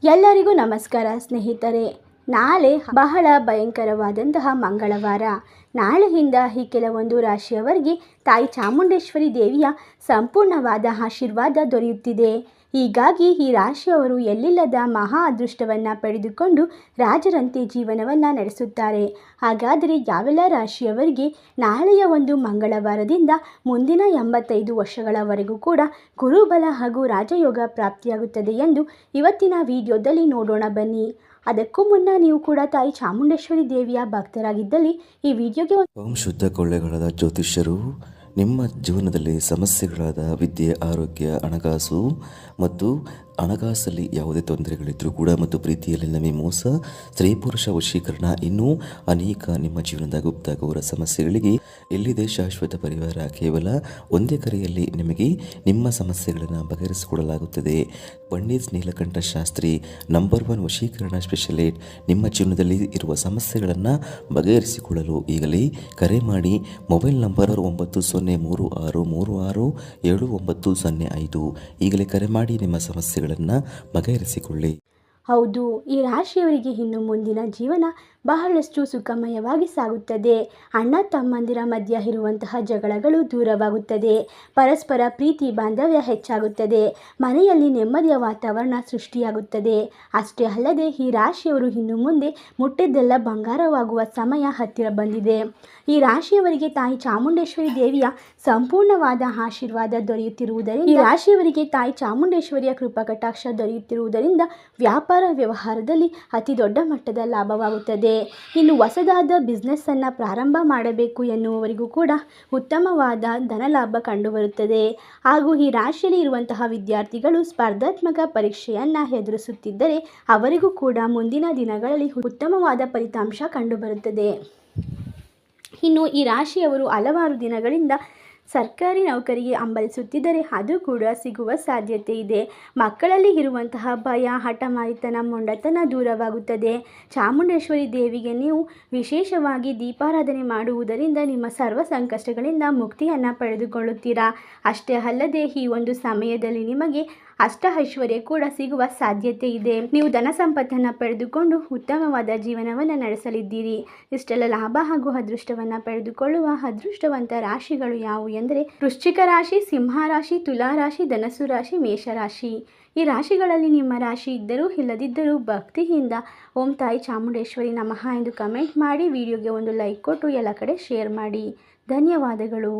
ಎಲ್ಲರಿಗೂ ನಮಸ್ಕಾರ ಸ್ನೇಹಿತರೆ. ನಾಳೆ ಬಹಳ ಭಯಂಕರವಾದಂತಹ ಮಂಗಳವಾರ. ನಾಳೆಯಿಂದ ಈ ಕೆಲವೊಂದು ರಾಶಿಯವರಿಗೆ ತಾಯಿ ಚಾಮುಂಡೇಶ್ವರಿ ದೇವಿಯ ಸಂಪೂರ್ಣವಾದ ಆಶೀರ್ವಾದ ದೊರೆಯುತ್ತಿದೆ. ಹೀಗಾಗಿ ಈ ರಾಶಿಯವರು ಎಲ್ಲಿಲ್ಲದ ಮಹಾ ಅದೃಷ್ಟವನ್ನು ಪಡೆದುಕೊಂಡು ರಾಜರಂತೆ ಜೀವನವನ್ನು ನಡೆಸುತ್ತಾರೆ. ಹಾಗಾದರೆ ಯಾವೆಲ್ಲ ರಾಶಿಯವರಿಗೆ ನಾಳೆಯ ಒಂದು ಮಂಗಳವಾರದಿಂದ ಮುಂದಿನ 85 ವರ್ಷಗಳವರೆಗೂ ಕೂಡ ಗುರುಬಲ ಹಾಗೂ ರಾಜಯೋಗ ಪ್ರಾಪ್ತಿಯಾಗುತ್ತದೆ ಎಂದು ಇವತ್ತಿನ ವಿಡಿಯೋದಲ್ಲಿ ನೋಡೋಣ ಬನ್ನಿ. ಅದಕ್ಕೂ ಮುನ್ನ ನೀವು ಕೂಡ ತಾಯಿ ಚಾಮುಂಡೇಶ್ವರಿ ದೇವಿಯ ಭಕ್ತರಾಗಿದ್ದಲ್ಲಿ ಈ ವಿಡಿಯೋಗೆ ಓಂ ಶುದ್ಧ ಕೊಳ್ಳೆಗಳಾದ ಜ್ಯೋತಿಷ್ಯರು ನಿಮ್ಮ ಜೀವನದಲ್ಲಿ ಸಮಸ್ಯೆಗಳಾದ ವಿದ್ಯೆ, ಆರೋಗ್ಯ, ಹಣಕಾಸು ಮತ್ತು ಹಣಕಾಸಲ್ಲಿ ಯಾವುದೇ ತೊಂದರೆಗಳಿದ್ದರೂ ಕೂಡ ಮತ್ತು ಪ್ರೀತಿಯಲ್ಲಿ ನಮಗೆ ಮೋಸ, ಸ್ತ್ರೀ ಪುರುಷ ವಶೀಕರಣ, ಇನ್ನೂ ಅನೇಕ ನಿಮ್ಮ ಜೀವನದ ಗುಪ್ತ ಘೋರ ಸಮಸ್ಯೆಗಳಿಗೆ ಎಲ್ಲಿದೆ ಶಾಶ್ವತ ಪರಿಹಾರ. ಕೇವಲ ಒಂದೇ ಕರೆಯಲ್ಲಿ ನಿಮಗೆ ನಿಮ್ಮ ಸಮಸ್ಯೆಗಳನ್ನು ಬಗೆಹರಿಸಿಕೊಡಲಾಗುತ್ತದೆ. ಪಂಡಿತ್ ನೀಲಕಂಠ ಶಾಸ್ತ್ರಿ ನಂಬರ್ 1 ವಶೀಕರಣ ಸ್ಪೆಷಲಿಸ್ಟ್. ನಿಮ್ಮ ಜೀವನದಲ್ಲಿ ಇರುವ ಸಮಸ್ಯೆಗಳನ್ನು ಬಗೆಹರಿಸಿಕೊಳ್ಳಲು ಈಗಲೇ ಕರೆ ಮಾಡಿ. Mobile number 9036367905. ಈಗಲೇ ಕರೆ ಮಾಡಿ ನಿಮ್ಮ ಸಮಸ್ಯೆಗಳನ್ನು ಬಗೆಹರಿಸಿಕೊಳ್ಳಿ. ಹೌದು, ಈ ರಾಶಿಯವರಿಗೆ ಇನ್ನು ಮುಂದಿನ ಜೀವನ ಬಹಳಷ್ಟು ಸುಖಮಯವಾಗಿ ಸಾಗುತ್ತದೆ. ಅಣ್ಣ ತಮ್ಮಂದಿರ ಮಧ್ಯ ಇರುವಂತಹ ಜಗಳಗಳು ದೂರವಾಗುತ್ತದೆ. ಪರಸ್ಪರ ಪ್ರೀತಿ ಬಾಂಧವ್ಯ ಹೆಚ್ಚಾಗುತ್ತದೆ. ಮನೆಯಲ್ಲಿ ನೆಮ್ಮದಿಯ ವಾತಾವರಣ ಸೃಷ್ಟಿಯಾಗುತ್ತದೆ. ಅಷ್ಟೇ ಅಲ್ಲದೆ ಈ ರಾಶಿಯವರು ಇನ್ನು ಮುಂದೆ ಮುಟ್ಟಿದ್ದೆಲ್ಲ ಬಂಗಾರವಾಗುವ ಸಮಯ ಹತ್ತಿರ ಬಂದಿದೆ. ಈ ರಾಶಿಯವರಿಗೆ ತಾಯಿ ಚಾಮುಂಡೇಶ್ವರಿ ದೇವಿಯ ಸಂಪೂರ್ಣವಾದ ಆಶೀರ್ವಾದ ದೊರೆಯುತ್ತಿರುವುದರಿಂದ ಈ ರಾಶಿಯವರಿಗೆ ತಾಯಿ ಚಾಮುಂಡೇಶ್ವರಿಯ ಕೃಪಾ ಕಟಾಕ್ಷ ದೊರೆಯುತ್ತಿರುವುದರಿಂದ ವ್ಯಾಪಾರ ವ್ಯವಹಾರದಲ್ಲಿ ಅತಿ ದೊಡ್ಡ ಮಟ್ಟದ ಲಾಭವಾಗುತ್ತದೆ. ಇನ್ನು ಹೊಸದಾದ ಬಿಸ್ನೆಸ್ಸನ್ನು ಪ್ರಾರಂಭ ಮಾಡಬೇಕು ಎನ್ನುವವರಿಗೂ ಕೂಡ ಉತ್ತಮವಾದ ಧನಲಾಭ ಕಂಡುಬರುತ್ತದೆ. ಹಾಗೂ ಈ ರಾಶಿಯಲ್ಲಿ ಇರುವಂತಹ ವಿದ್ಯಾರ್ಥಿಗಳು ಸ್ಪರ್ಧಾತ್ಮಕ ಪರೀಕ್ಷೆಯನ್ನು ಎದುರಿಸುತ್ತಿದ್ದರೆ ಅವರಿಗೂ ಕೂಡ ಮುಂದಿನ ದಿನಗಳಲ್ಲಿ ಉತ್ತಮವಾದ ಫಲಿತಾಂಶ ಕಂಡುಬರುತ್ತದೆ. ಇನ್ನು ಈ ರಾಶಿಯವರು ಹಲವಾರು ದಿನಗಳಿಂದ ಸರ್ಕಾರಿ ನೌಕರಿಗೆ ಹಂಬಲಿಸುತ್ತಿದ್ದರೆ ಅದು ಕೂಡ ಸಿಗುವ ಸಾಧ್ಯತೆ ಇದೆ. ಮಕ್ಕಳಲ್ಲಿ ಇರುವಂತಹ ಭಯ, ಹಠಮಾರಿತನ, ಮೊಂಡತನ ದೂರವಾಗುತ್ತದೆ. ಚಾಮುಂಡೇಶ್ವರಿ ದೇವಿಗೆ ನೀವು ವಿಶೇಷವಾಗಿ ದೀಪಾರಾಧನೆ ಮಾಡುವುದರಿಂದ ನಿಮ್ಮ ಸರ್ವ ಸಂಕಷ್ಟಗಳಿಂದ ಮುಕ್ತಿಯನ್ನು ಪಡೆದುಕೊಳ್ಳುತ್ತೀರಾ. ಅಷ್ಟೇ ಅಲ್ಲದೆ ಈ ಒಂದು ಸಮಯದಲ್ಲಿ ನಿಮಗೆ ಅಷ್ಟ ಐಶ್ವರ್ಯ ಕೂಡ ಸಿಗುವ ಸಾಧ್ಯತೆ ಇದೆ. ನೀವು ಧನ ಸಂಪತ್ತನ್ನು ಪಡೆದುಕೊಂಡು ಉತ್ತಮವಾದ ಜೀವನವನ್ನು ನಡೆಸಲಿದ್ದೀರಿ. ಇಷ್ಟೆಲ್ಲ ಲಾಭ ಹಾಗೂ ಅದೃಷ್ಟವನ್ನು ಪಡೆದುಕೊಳ್ಳುವ ಅದೃಷ್ಟವಂತ ರಾಶಿಗಳು ಯಾವುವು ಎಂದರೆ ವೃಶ್ಚಿಕ ರಾಶಿ, ಸಿಂಹ ರಾಶಿ, ತುಲಾ ರಾಶಿ, ಧನಸ್ಸು ರಾಶಿ, ಮೇಷರಾಶಿ. ಈ ರಾಶಿಗಳಲ್ಲಿ ನಿಮ್ಮ ರಾಶಿ ಇದ್ದರೂ ಇಲ್ಲದಿದ್ದರೂ ಭಕ್ತಿಯಿಂದ ಓಂ ತಾಯಿ ಚಾಮುಂಡೇಶ್ವರಿ ನಮಃ ಎಂದು ಕಮೆಂಟ್ ಮಾಡಿ, ವಿಡಿಯೋಗೆ ಒಂದು ಲೈಕ್ ಕೊಟ್ಟು ಎಲ್ಲ ಕಡೆ ಶೇರ್ ಮಾಡಿ. ಧನ್ಯವಾದಗಳು.